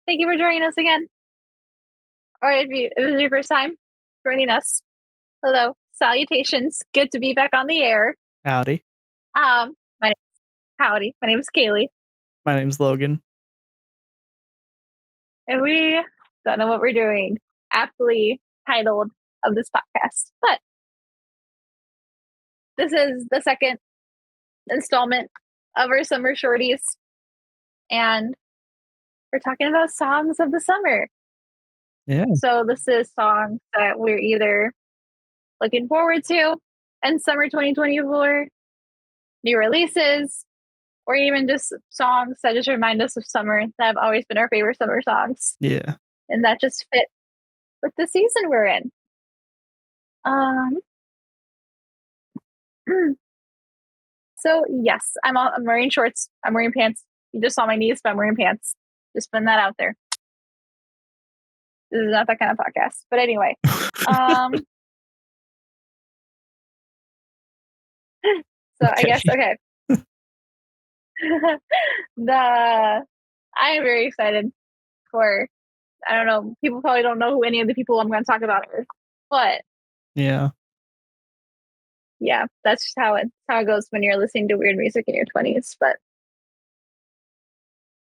Thank you for joining us again. Or if this is your first time joining us, hello, salutations. Good to be back on the air. Howdy. My howdy. My name is Kaylee, My name's Logan. and we don't know what we're doing. Aptly titled of this podcast, but this is the second installment of our Summer Shorties, and we're talking about songs of the summer. Yeah. So this is songs that we're either looking forward to in summer 2024, new releases, or even just songs that just remind us of summer that have always been our favorite summer songs. Yeah. And that just fit with the season we're in. Um, so yes, I'm wearing shorts. I'm wearing pants. You just saw my knees, but I'm wearing pants. Just putting that out there. This is not that kind of podcast. But anyway. So I guess okay. I am very excited for, I don't know, people probably don't know who any of the people I'm going to talk about are, but yeah, that's just how it goes when you're listening to weird music in your 20s. But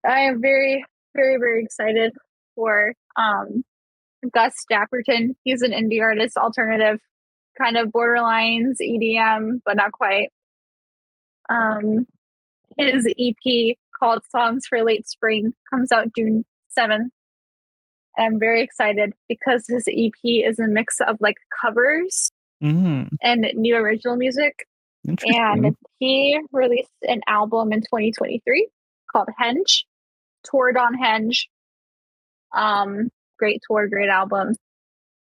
I am very, very, very excited for Gus Dapperton. He's an indie artist, alternative, kind of borderlines EDM, but not quite. His EP called Songs for Late Spring comes out June 7th. And I'm very excited because his EP is a mix of like covers and new original music. And he released an album in 2023 called Henge, toured on Henge. Great tour, great album.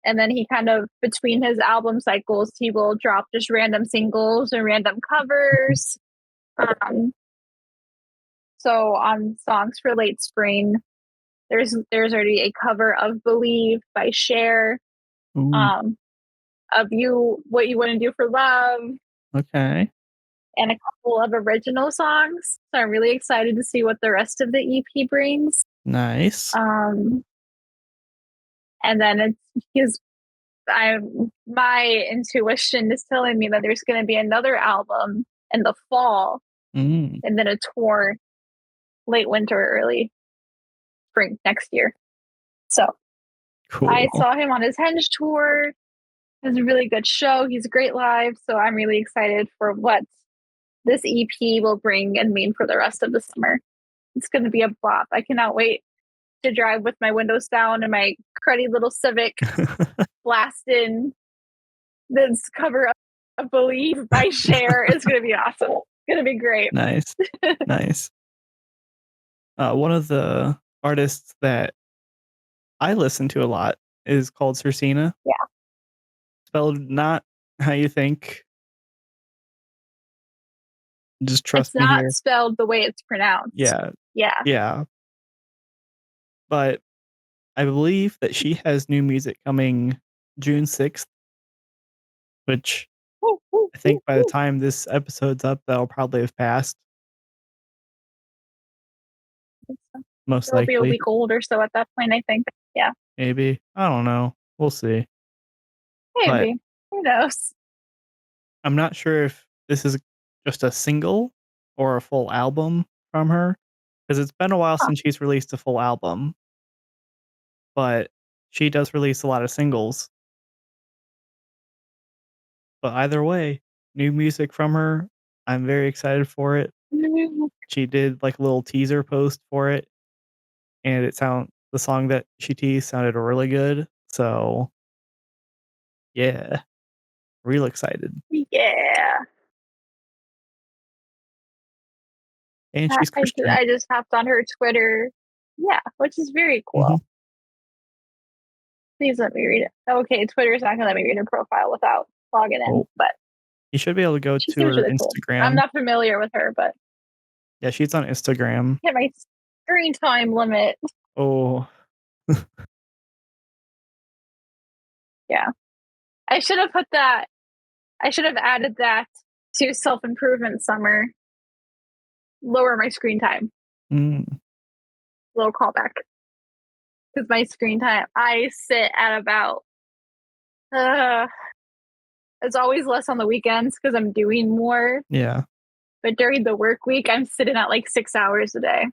And then he kind of, between his album cycles, he will drop just random singles and random covers. So on Songs for Late Spring, there's already a cover of Believe by Cher. Of You, What You Want to Do for Love. Okay. And a couple of original songs. So I'm really excited to see what the rest of the EP brings. Nice. And then my intuition is telling me that there's going to be another album in the fall, and then a tour late winter, early spring next year. So cool. I saw him on his Henge tour. It was a really good show. He's great live. So I'm really excited for what this EP will bring and mean for the rest of the summer. It's going to be a bop. I cannot wait to drive with my windows down and my cruddy little Civic blasting this cover of Believe by Cher. It's going to be awesome. It's going to be great. Nice. Nice. One of the artists that I listen to a lot is called Cersina. Yeah. Spelled not how you think. Just trust me here. It's not spelled the way it's pronounced. Yeah. Yeah. Yeah. But I believe that she has new music coming June 6th, which I think by the time this episode's up, that'll probably have passed. Most likely. It'll be a week old or so at that point, I think. Yeah. Maybe. I don't know. We'll see. Maybe. Who knows? I'm not sure if this is just a single or a full album from her, because it's been a while since she's released a full album. But she does release a lot of singles. But either way, new music from her. I'm very excited for it. She did like a little teaser post for it, and the song that she teased sounded really good. So yeah, real excited. Yeah. And she's Christian. I just hopped on her Twitter. Yeah, which is very cool. Mm-hmm. Please let me read it. Okay, Twitter's not going to let me read her profile without logging in, but you should be able to go to her really Instagram. Cool. I'm not familiar with her, but yeah, she's on Instagram. Hit my screen time limit. Oh. Yeah. I should have added that to self-improvement summer. Lower my screen time. Little callback. because my screen time, I sit at about, uh, it's always less on the weekends because I'm doing more. Yeah. But during the work week, I'm sitting at like 6 hours a day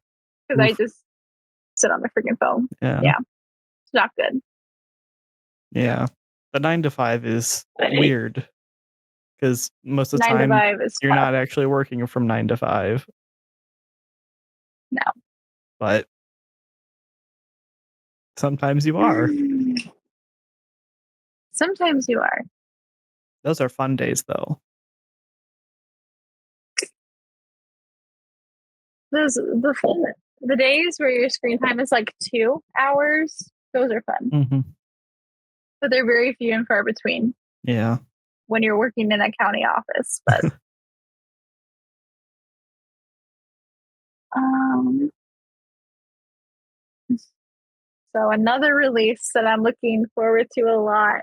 because I Oof. just sit on the freaking phone. Yeah. Yeah, it's not good. Yeah. The 9 to 5 is But weird because most of the nine to time five is you're tough. not actually working from 9 to 5, No. but sometimes you are. Sometimes you are. Those are fun days though. The days where your screen time is like 2 hours, those are fun. Mhm. But they're very few and far between Yeah. when you're working in a county office. But um so another release that I'm looking forward to a lot,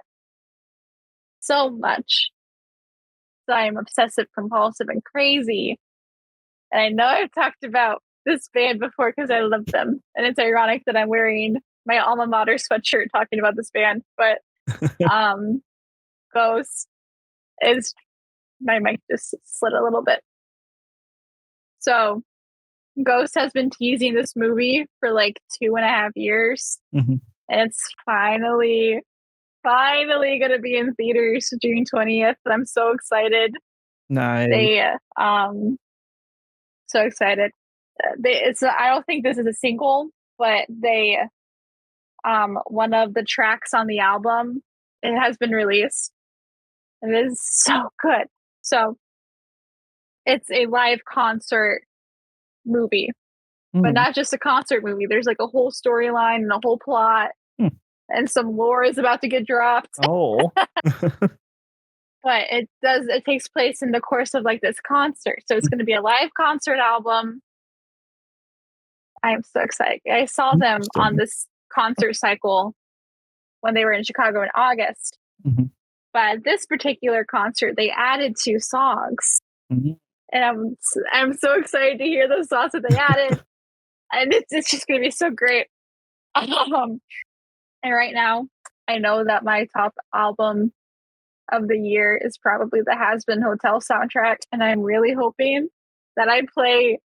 so much. So I'm obsessive compulsive and crazy. And I know I've talked about this band before because I love them. And it's ironic that I'm wearing my alma mater sweatshirt talking about this band. But um Ghost is my mic just slid a little bit. So Ghost has been teasing this movie for like 2.5 years. Mhm. And it's finally gonna be in theaters June 20th. I'm so excited. Nice. They so excited. It's I don't think this is a single, but they one of the tracks on the album, it has been released. And it is so good. So it's a live concert movie, but Mm. not just a concert movie. There's like a whole storyline and a whole plot, Hmm. and some lore is about to get dropped. Oh. But it takes place in the course of like this concert. So it's going to be a live concert album. I am so excited. I saw them on Interesting. this concert cycle when they were in Chicago in August. Mhm. But this particular concert, they added 2 songs, Mhm. and I'm so excited to hear those songs that they added, and it's just going to be so great. And right now, I know that my top album of the year is probably the Has Been Hotel soundtrack, and I'm really hoping that I play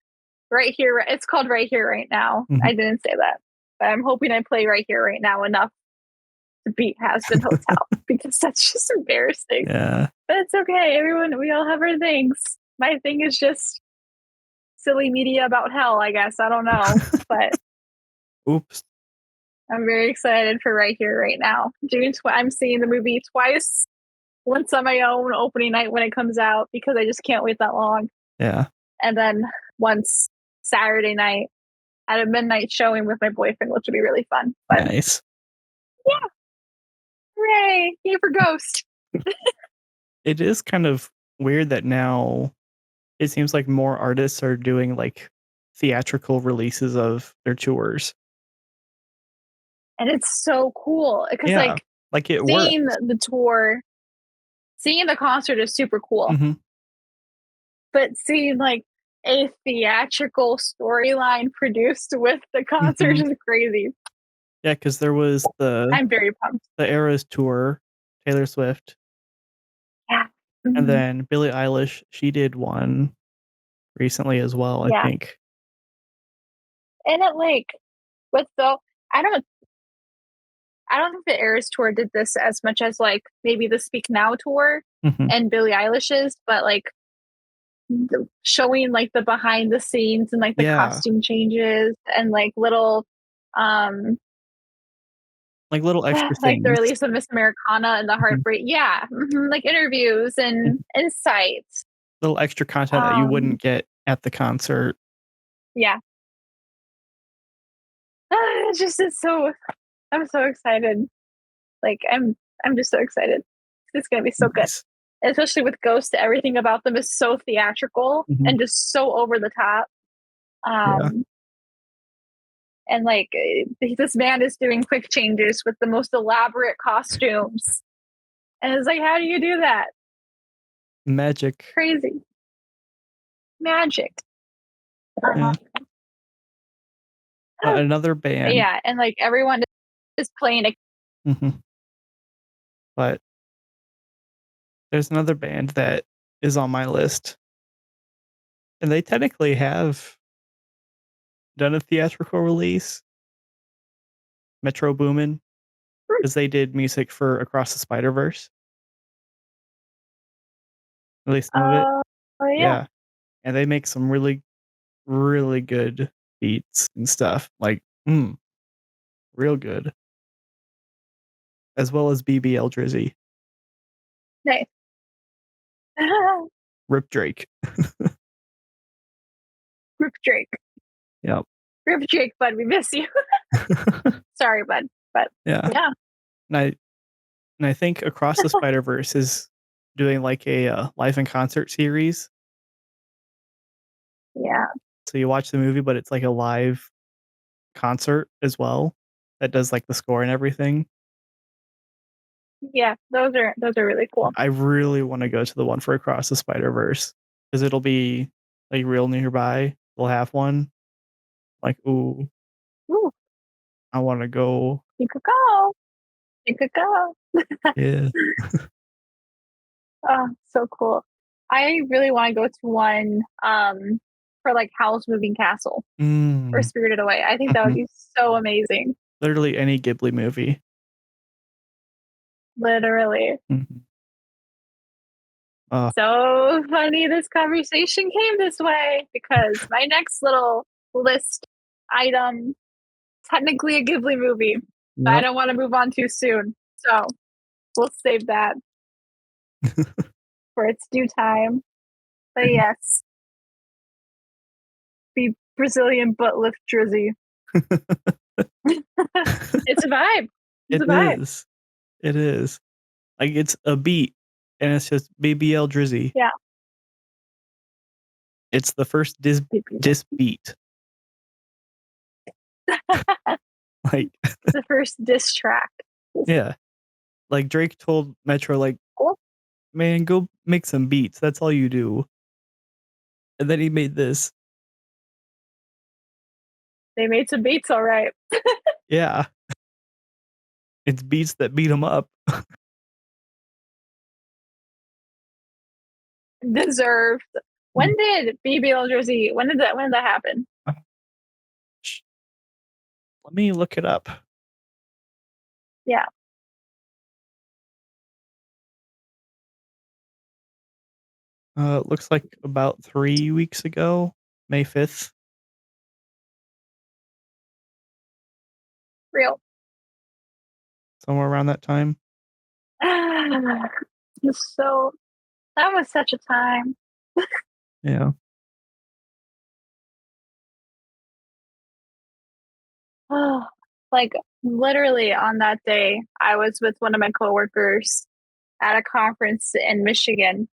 right here. It's called Right Here, Right Now. Mhm. I didn't say that, but I'm hoping I play Right Here, Right Now enough to beat Has Been Hotel because that's just embarrassing. Yeah. But it's okay. Everyone, we all have our things. My thing is just silly media about hell, I guess. I don't know, but Oops. I'm very excited for Right Here, Right Now. I'm seeing the movie twice. Once on my own opening night when it comes out because I just can't wait that long. Yeah. And then once Saturday night at a midnight showing with my boyfriend, which would be really fun. But Nice. yeah, hooray! Yay for Ghost. It is kind of weird that now it seems like more artists are doing, like, theatrical releases of their tours. And it's so cool because Yeah. like Like, it seeing works. the tour, seeing the concert is super cool. Mhm. But seeing like a theatrical storyline produced with the concert Mhm. is crazy. Yeah, because there was I'm very pumped. the Eras Tour, Taylor Swift, Yeah. and Mhm. then Billie Eilish, she did one recently as well, I Yeah. think. And it like with the I don't I don't think the Eras tour did this as much as like maybe the Speak Now tour Mhm. and Billie Eilish's, but like showing like the behind the scenes and like the Yeah, costume changes and like little um like little extra like the things. release of Miss Americana and the Mhm. Heartbreak. Yeah, like interviews and Mhm. insights. Little extra content that you Um wouldn't get at the concert. yeah. It's so I'm so excited. Like I'm just so excited. It's gonna be so good. Nice. Especially with Ghost, everything about them is so theatrical Mhm. and just so over the top. Yeah. Um, and like this man is doing quick changes with the most elaborate costumes, and it's like, how do you do that? Magic. Crazy magic. Uh, Yeah. Another band. yeah, and like everyone. Just playing a Mhm. But there's another band that is on my list, and they technically have done a theatrical release, Metro Boomin, because they did music for Across the Spider-Verse, at least some of it. Oh, oh yeah. Yeah, and they make some really, really good beats and stuff, like, real good, as well as BBL Drizzy, Nice. Rip Drake. Rip Drake. Yep. Rip Drake, bud. We miss you. Sorry, bud. But Yeah, yeah. and I think Across the Spider-Verse is doing, like, a, live in concert series, Yeah. so you watch the movie, but it's like a live concert as well that does, like, the score and everything. Yeah. Those are really cool. I really wanna go to the one for Across the Spider-Verse because 'cause it'll be, like, real nearby. They'll have one. Like, "Ooh, Ooh, I wanna go." you could go. You could go. Yeah. Oh, so cool. I really want to go to one for like Howl's Moving Castle or Mm. Spirited Away. I think that would Mhm. be so amazing. Literally any Ghibli movie. Literally. Mhm. Uh, So funny this conversation came this way because my next little list item, technically a Ghibli movie, but I yep. don't want to move on too soon. So we'll save that for its due time. But yes, be Brazilian butt lift Drizzy. It's a vibe. It's It a vibe. is. It is. Like, it's a beat, and it's just BBL Drizzy. Yeah. It's the first beat. Like, The first diss track. yeah. Like, Drake told Metro, like, Cool. "Man, go make some beats. That's all you do." And then he made this. They made some beats, all right. Yeah. It's beats that beat him up. Deserved. When Mm. did BBL Jersey? When did that happen? Sh Let me look it up. Yeah, It looks like about 3 weeks ago, May 5th, real. somewhere around that time. So that was such a time. Yeah. Oh, like literally on that day, I was with one of my coworkers at a conference in Michigan,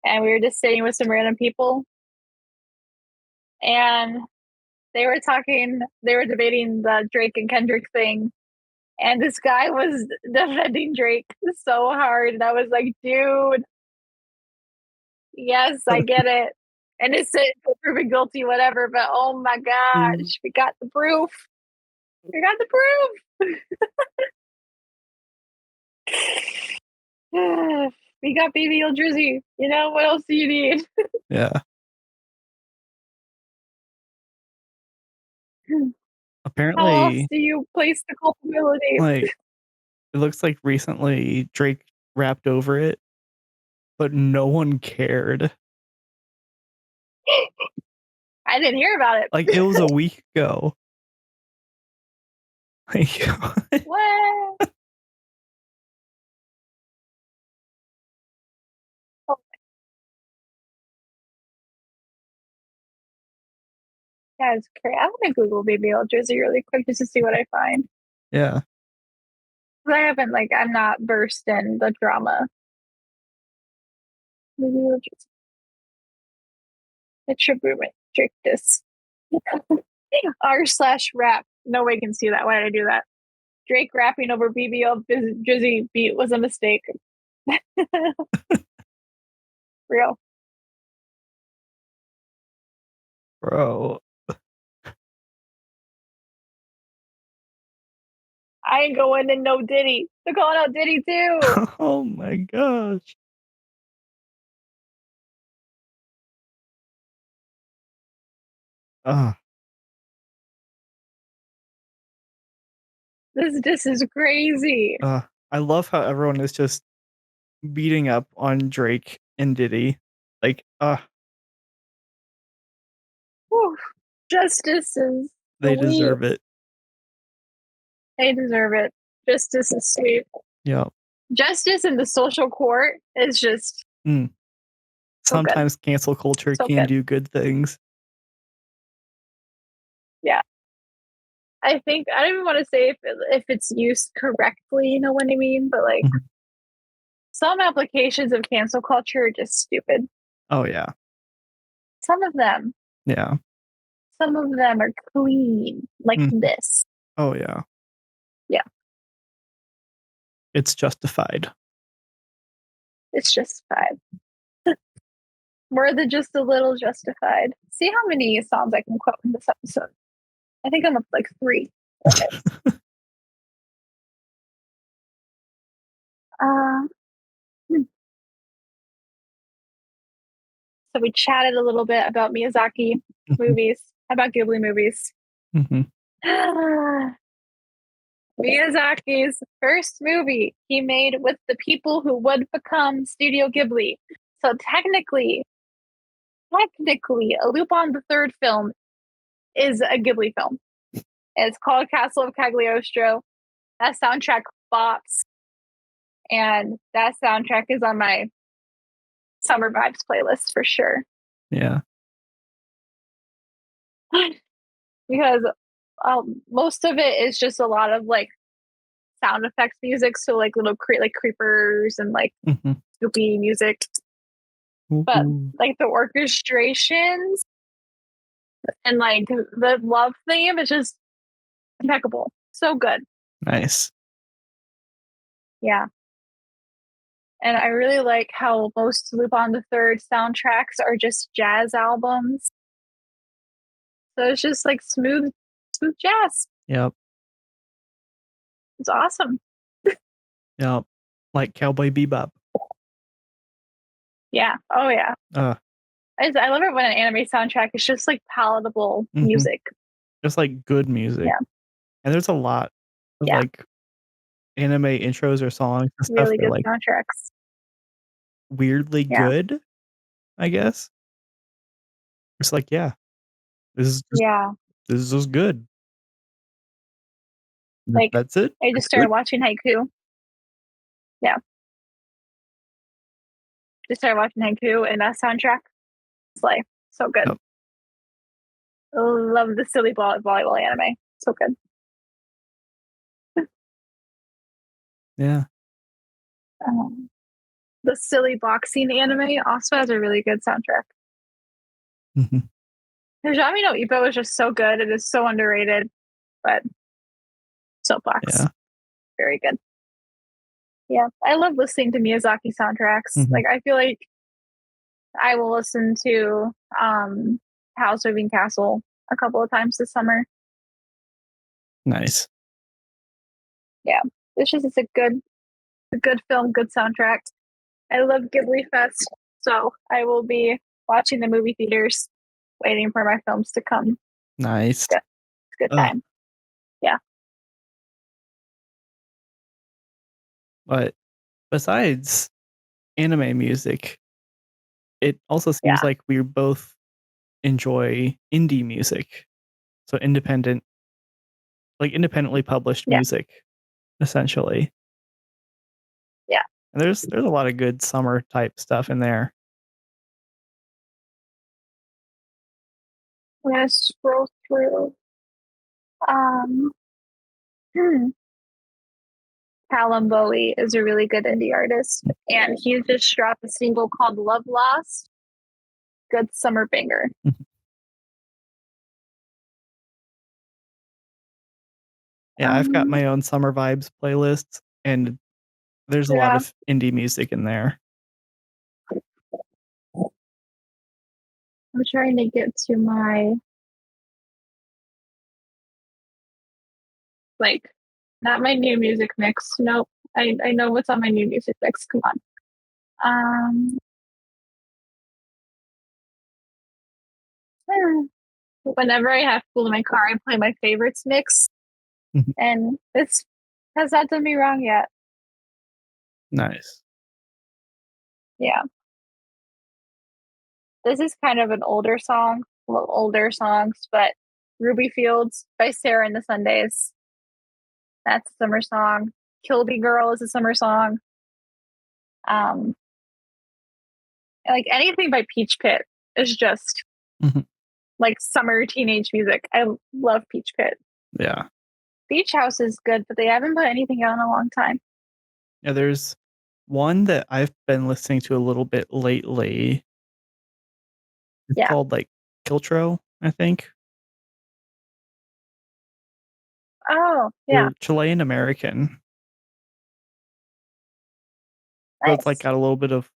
and we were just sitting with some random people, and they were talking. They were debating the Drake and Kendrick thing, and this guy was defending Drake so hard, and I was like, dude, yes, I get it. And it's proven guilty, whatever. But oh my Mm. gosh, we got the proof. We got the proof. We got baby old Drizzy. You know what else do you need? Yeah. How else Apparently, do you place the culpability? like, it looks like recently Drake rapped over it, but no one cared. I didn't hear about Like, it. it was a week ago. Like, What? Oh, that's crazy. I'm gonna Google baby old Drizzy really quick just to see what I find. yeah. 'Cause I haven't like I'm not versed in the drama. Baby old Drizzy. It should be Drake this. R/rap. No way can see that. Why did I do that? Drake rapping over BBL Drizzy beat was a mistake. Real. Bro. I ain't going in no Diddy. They're calling out Diddy too. Oh my gosh. Ah, This is crazy. I love how everyone is just beating up on Drake and Diddy. Like, Whew. Justice is they sweet. deserve it. They deserve it. Justice is sweet. Yeah. Justice in the social court is just Mm. so good. Sometimes cancel culture So can good. do good things. Yeah. I think I don't even want to say if it's used correctly, you know what I mean? But like Mhm. some applications of cancel culture are just stupid. Oh, yeah. Some of them. Yeah. Some of them are clean, like Mhm. this. Oh, yeah. Yeah, It's justified. it's justified. More than just a little justified. See how many songs I can quote in this episode. I think I'm up like 3 limits. Uh, hmm. so we chatted a little bit about Miyazaki Mhm. movies, about Ghibli movies. Mhm. Miyazaki's first movie he made with the people who would become Studio Ghibli. So technically, a Lupin the Third film is a Ghibli film. It's called Castle of Cagliostro. That soundtrack bops, and that soundtrack is on my summer vibes playlist for sure. Yeah. Because most of it is just a lot of like sound effects music, so like little like creepers and like Mhm. spooky music. But Ooh, like the orchestrations and like the love theme is just impeccable. So good. nice. Yeah. And I really like how most Lupin the Third soundtracks are just jazz albums. So it's just like smooth jazz. Yep. It's awesome. Yep. Like Cowboy Bebop. Yeah. Oh yeah. Uh, I love it when an anime soundtrack is just like palatable mhm. music. Just like good music. Yeah. And there's a lot of Yeah. like anime intros or songs and stuff Really that are good like soundtracks. weirdly Yeah. good, I guess. It's like, yeah, this is just Yeah. this is just good. Like That's it? I just That's started good? watching haiku. Yeah. Just started watching haiku and that soundtrack. It's like so good. Yep. Love the silly volleyball anime. So good. Yeah. Um, the silly boxing anime also has a really good soundtrack. Mhm. Hajime no Ippo is just so good. It is so underrated, but soapbox. Yeah. Very good. Yeah. I love listening to Miyazaki soundtracks. Mhm. Like I feel like I will listen to House Moving Castle a couple of times this summer. Nice. Yeah. It's a good film, good soundtrack. I love Ghibli Fest, so I will be watching the movie theaters, waiting for my films to come. Nice. Good, good Ugh, time. Yeah, but besides anime music, it also seems yeah, like we both enjoy indie music. So independently published yeah, music, essentially. yeah. And there's a lot of good summer type stuff in there. I'm gonna scroll through. Um, hmm. Callum Bowie is a really good indie artist, and he just dropped a single called "Love Lost." Good summer banger. Mhm. Yeah, I've got Um, my own summer vibes playlist, and there's a lot yeah, of indie music in there. I'm trying to get to my like Not my new music mix. Nope. I know what's on my new music mix. Come on. Hmm. Whenever I have people in my car, I play my favorites mix, Mhm. and this has not done me wrong yet. Nice. Yeah. This is kind of an older song, well, older songs, but Ruby Fields by Sarah and the Sundays. That's a summer song. Kilby Girl is a summer song. Um, like anything by Peach Pit is just Mhm. like summer teenage music. I love Peach Pit. Yeah. Beach House is good, but they haven't put anything out in a long time. Yeah, there's one that I've been listening to a little bit lately. It's Yeah. called, like, Kiltro, I think. Oh, yeah. They're Chilean American, so it's, like, Nice. got a little bit of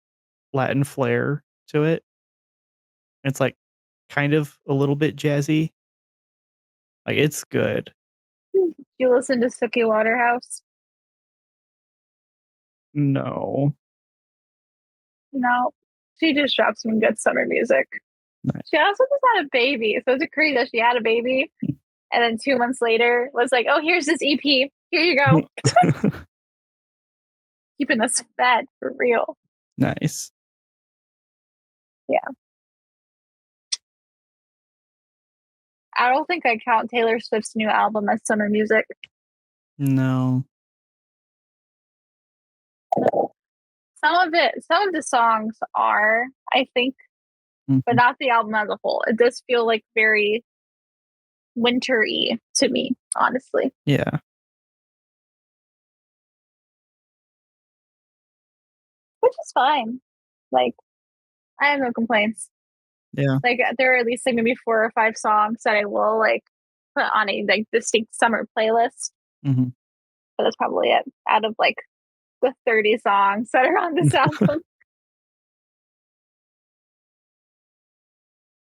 Latin flair to it. It's, like, kind of a little bit jazzy. Like, it's good. You listen to Suki Waterhouse? No. No. She just dropped some good summer music. Nice. She also just had a baby. So it's crazy that she had a baby. And then 2 months later was like, oh, here's this EP. Here you go. Keeping us fed for real. Nice. Yeah. I don't think I count Taylor Swift's new album as summer music. No. Some of the songs are, I think, but Mhm. not the album as a whole. It does feel like very wintry to me, honestly, Yeah. which is fine. Like, I have no complaints. Yeah. Like, there are at least like maybe 4 or 5 songs that I will like put on a like distinct summer playlist, Mhm. but that's probably it out of like the 30 songs that are on this album.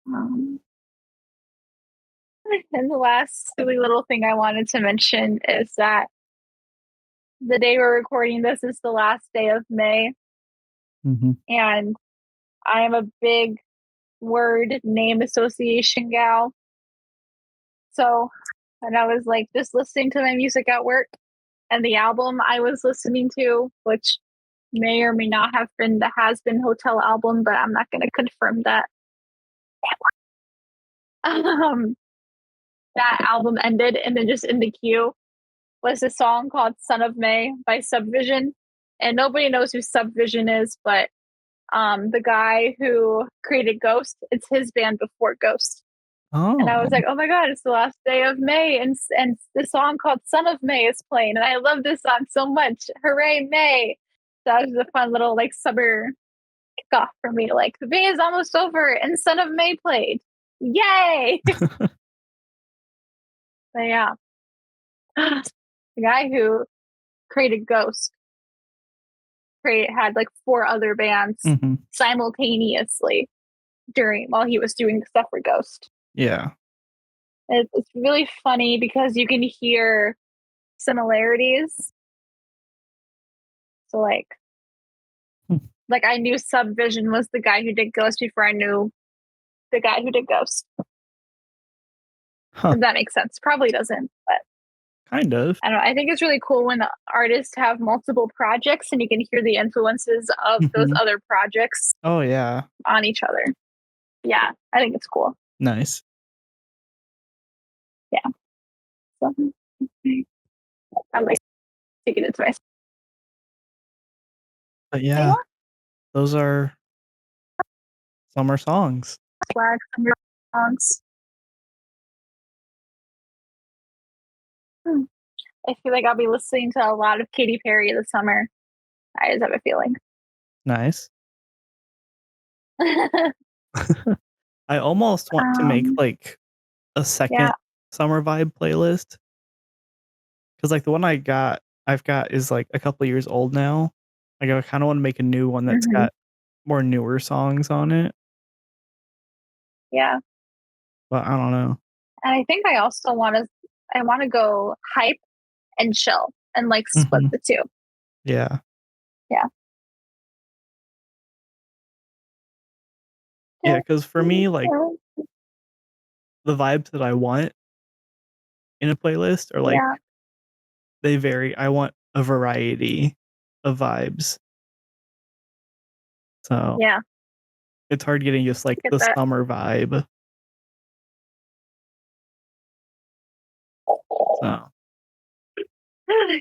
Um, and the last silly little thing I wanted to mention is that the day we're recording this is the last day of May, Mhm. and I am a big word name association gal. So, and I was like just listening to my music at work, and the album I was listening to, which may or may not have been the Has Been Hotel album, but I'm not going to confirm that. Um, that album ended, and then just in the queue was a song called "Son of May" by Subvision, and nobody knows who Subvision is, but the guy who created Ghost, it's his band before Ghost. And I was Oh. like, oh my god, it's the last day of May, and the song called "Son of May" is playing, and I love this song so much. Hooray, May! So that was a fun little like summer kickoff for me. Like the May is almost over, and "Son of May" played. Yay! But yeah, the guy who created Ghost had like 4 other bands Mhm. simultaneously during while he was doing stuff for Ghost. Yeah. It's really funny because you can hear similarities. So Hmm. like I knew Subvision was the guy who did Ghost before I knew the guy who did Ghost. Huh. If that makes sense. Probably doesn't, but Kind of. I don't know. I think it's really cool when artists have multiple projects and you can hear the influences of those Mhm. other projects Oh, yeah. on each other. Yeah, I think it's cool. Nice. Yeah. So I'm like taking it to my But yeah, those are summer songs. flag songs. Hmm. I feel like I'll be listening to a lot of Katy Perry this summer. I just have a feeling. Nice. I almost want to make, um, like, a yeah. second summer vibe playlist because, like, the one I've got is, like, a couple years old now. Like, I kinda wanna make a new one that's Hmm. got more newer songs on it, Yeah. but I don't know. And I think I also want to go hype and chill and like split Mhm. the two. Yeah. Yeah. Yeah, because for me, like, the vibes that I want in a playlist are, like, Yeah. they vary. I want a variety of vibes. So, Yeah. it's hard getting just, like, I get the that. summer vibe. So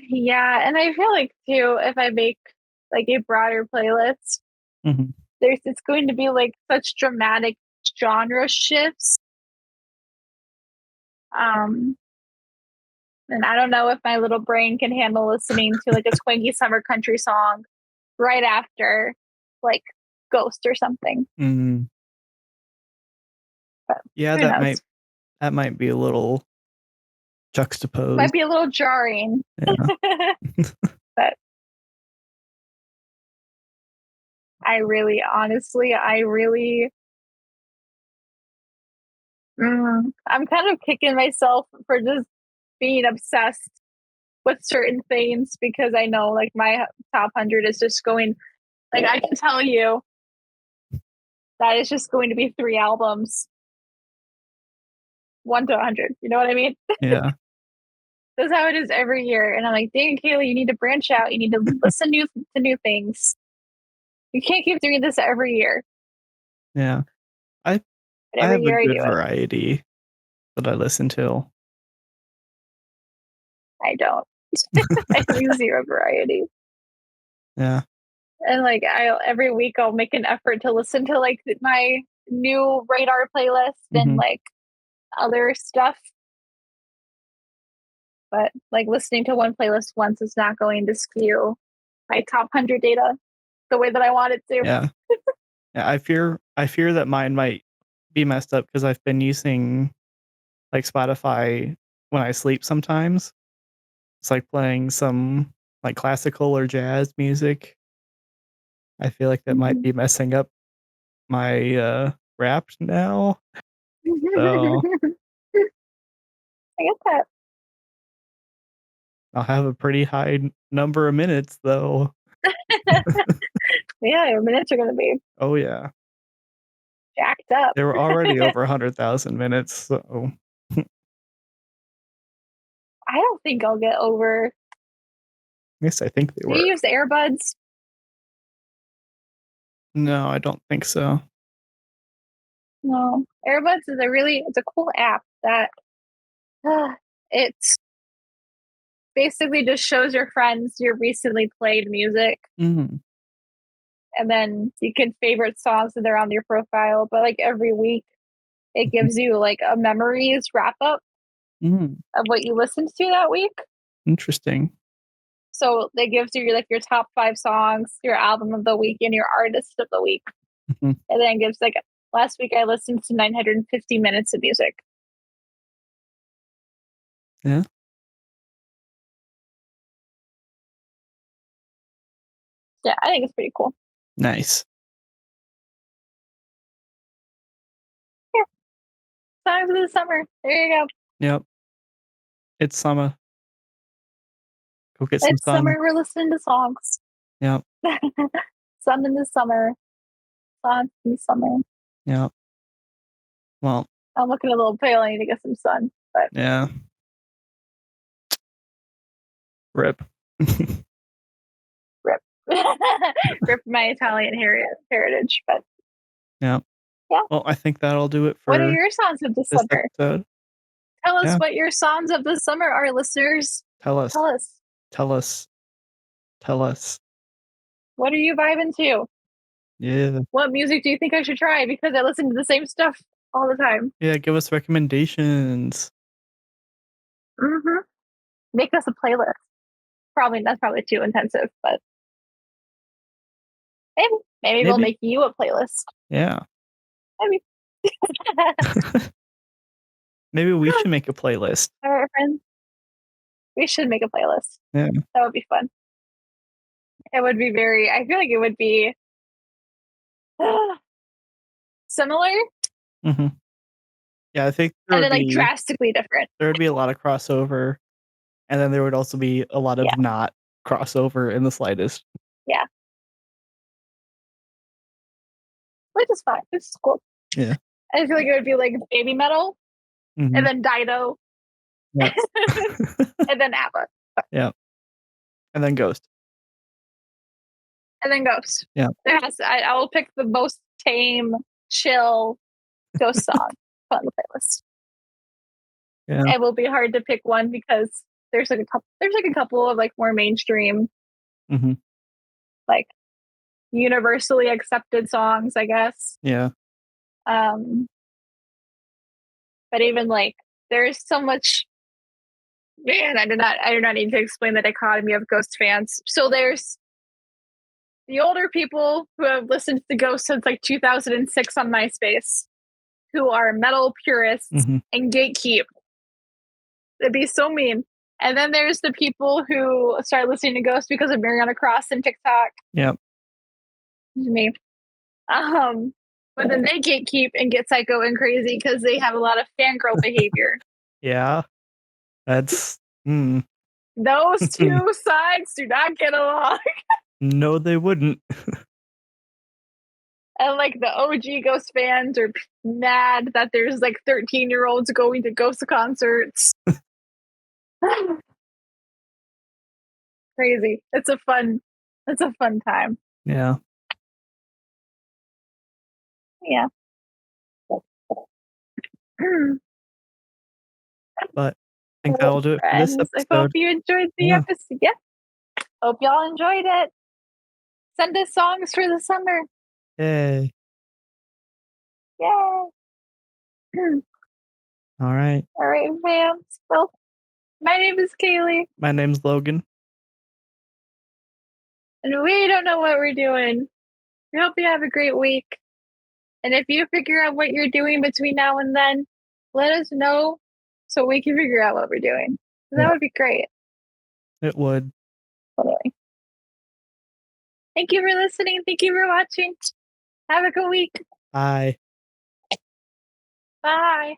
Yeah, and I feel like too, if I make like a broader playlist, mhm, there's it's going to be like such dramatic genre shifts. Um, and I don't know if my little brain can handle listening to like a twangy summer country song right after like Ghost or something. mhm. But Yeah, who knows? that might be a little Might juxtaposed. be a little jarring, Yeah. but I really, I'm kind of kicking myself for just being obsessed with certain things because I know like my top 100 is just going, like, I can tell you that it's just going to be three albums, 1 to 100. You know what I mean? Yeah. That's how it is every year. And I'm like, dang, Kaylee, you need to branch out. You need to listen to new things. You can't keep doing this every year. Yeah. I But I every have a year I good do it. variety that I listen to. I don't. I have zero variety. Yeah. And like I every week I'll make an effort to listen to like my new radar playlist and Mhm. like other stuff. But like listening to one playlist once is not going to skew my top 100 data the way that I want it to. Yeah. Yeah, I fear that mine might be messed up because 'cause I've been using, like, Spotify when I sleep sometimes. It's like playing some, like, classical or jazz music. I feel like that might Mhm. be messing up my, rap now. So, I get that. I'll have a pretty high number of minutes, though. Yeah, your minutes are going to be Oh, yeah. jacked up. They were already over 100,000 minutes, so I don't think I'll get over. yes, I think they Do you were. use earbuds? No, I don't think so. No. Earbuds is it's a cool app that it basically just shows your friends your recently played music Mhm, and then you can favorite songs that are on your profile. But like every week, it mhm, gives you like a memories wrap up mm, of what you listened to that week. interesting. So it gives you like your top 5 songs, your album of the week, and your artist of the week. Mhm, And then it gives like last week I listened to 950 minutes of music. yeah, Yeah, I think it's pretty cool. nice. Yeah, songs of the summer. There you go. Yep, it's summer. Go get some It's sun. summer. We're listening to songs. Yep, Sun in the summer. Songs in the summer. yep. Well, I'm looking a little pale. I need to get some sun, but yeah, rip. rip. Rip my Italian heritage. But Yep. yeah, Well, I think that'll do it what are for your songs of the this summer? episode. Tell us Yeah, what your songs of the summer are, listeners. tell us, Tell us. tell us, tell us. What are you vibing to? Yeah, What music do you think I should try? Because I listen to the same stuff all the time. yeah, give us recommendations. Mm-hmm. Make us a playlist. Probably that's probably too intensive, but maybe we'll Maybe. make you a playlist. Yeah. Maybe. Maybe we should make a playlist. All right, friends. We should make a playlist. Yeah. That would be fun. It would be very. I feel like it would be similar Mhm. Yeah, I think and then like drastically different. there would be a lot of crossover, and then there would also be a lot Yeah, of not crossover in the slightest. yeah, which is fine. This is cool. Yeah. I feel like it would be like baby metal, and Mhm. then Dido, Yep. and then ABBA, Yep. And then Ghost. and then Ghost. Yeah. I will pick the most tame, chill Ghost song on the playlist. Yeah. It will be hard to pick one because there's like a couple of like more mainstream, Mhm. like universally accepted songs, I guess. Yeah. Um, but even like there's so much. Man, I do not need to explain the dichotomy of Ghost fans. So there's the older people who have listened to Ghost since like 2006 on MySpace, who are metal purists Mhm. and gatekeep. It'd be so mean. And then there's the people who start listening to Ghost because of Mariana Cross and TikTok. Yep. Me. Um, but then they gatekeep and get psycho and crazy because they have a lot of fangirl behavior. Yeah. That's mm. Those two sides do not get along. No, they wouldn't. And like the OG Ghost fans are mad that there's like 13-year-olds going to Ghost concerts. Crazy. It's a fun time. Yeah. Yeah. But I think Well, that'll do it for this friends, I hope episode. you enjoyed the Yeah. episode. Yeah. Hope y'all enjoyed it. Send us songs for the summer. Yay. Yay. All right. All right, fam. Well, my name is Kaylee, My name's Logan. and we don't know what we're doing. We hope you have a great week. And if you figure out what you're doing between now and then, let us know so we can figure out what we're doing. That Yeah, would be great. it would. Anyway, thank you for listening. Thank you for watching. Have a good week. Bye. Bye.